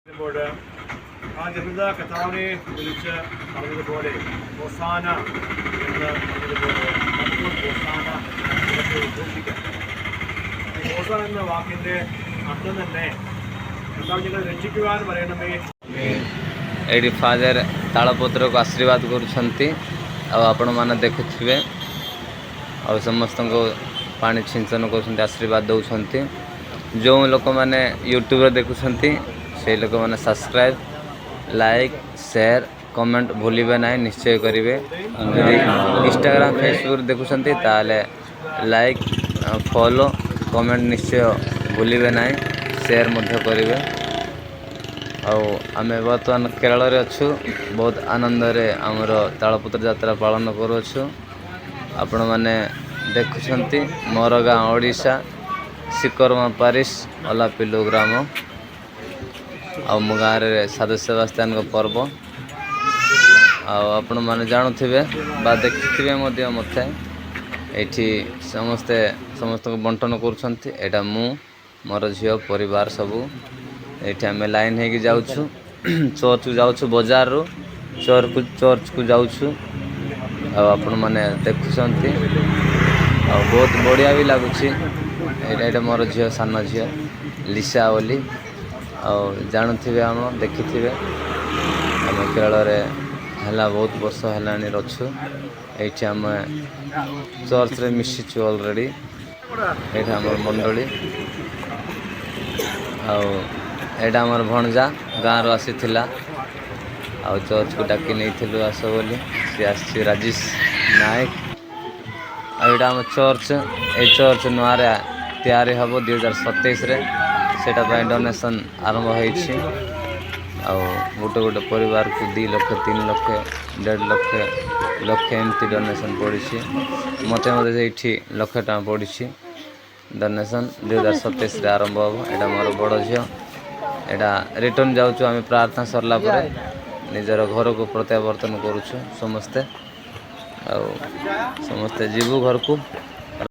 ഇവിടെ ആ ജനത കഥാവിനെ വിളിച്ച് പറഞ്ഞതുപോലെ ഹോസാന എന്ന് പറഞ്ഞതുപോലെ നമുക്ക് ഹോസാന എന്നൊക്കെ ഉദ്ദേശിക്കാം. ഈ ഹോസാന എന്ന വാക്കിൻ്റെ അർത്ഥം തന്നെ കർത്താവ് ഞങ്ങളെ രക്ഷിക്കുവാൻ പറയണമേ. एडी फादर तालपत्र को आशीर्वाद करुँच आपण मैंने देखुवे आ समस्त को पानी छिंचन कर आशीर्वाद दौरान जो लोक मैंने यूट्यूब देखुं से लोक मैंने सब्सक्राइब लाइक शेयर कमेंट भूलिबे ना निश्चय करेंगे. इंस्टाग्राम फेसबुक देखुं ताले लाइक फॉलो कमेंट निश्चय भूलिबे ना शेयर करेंगे. आमे बर्तमान केरल रे अच्छु बहुत आनंद रे आमर तालपत्र यात्रा पालन करुछु. आपण माने देखुछंती मोर गाँ ओडिशा सिकरमा पारिश अलापिलु ग्राम आ मो गाँ रे साधु सेबास्तियान को पर्व आपण माने जानुथिबे बा देखिथिबे मध्य मते एठी समस्त को बंटन करुछंती. एटा मु मोर झियो परिवार सबू ये आम लाइन हो जाऊँ चर्च को जाऊँ बजार रू चर्च को जाऊँ आपण मैंने देखुं बहुत बढ़िया भी लगुच. ये मोर झील सान झील लिसा बोली जानूे आम देखि आम केरल है बहुत वर्ष है अच्छु. ये आम चर्च रे मिशिचु अलरेडी ये आम मंडली एटा आमर भणजा गाँव आसी आ चर्च को डाकी नहीं आस बोली सी आसी राजेश नायक. आम चर्च ये चर्च नुआ तैयारी हम 2027 से डोनेशन आरंभ हो गोटे गोटे परिवार को 2 लाख 3 लाख 1.5 लाख लक्ष एमती डोनेशन पड़ी. मत ये लक्ष टाँग पड़ी डोनेशन 2027 आरंभ हम. यहाँ मोर बड़ झील एटा रिटर्न जाऊँ आम प्रार्थना सरला निजर घर को प्रत्यावर्तन करुछु समस्ते समस्ते जीवु घर को.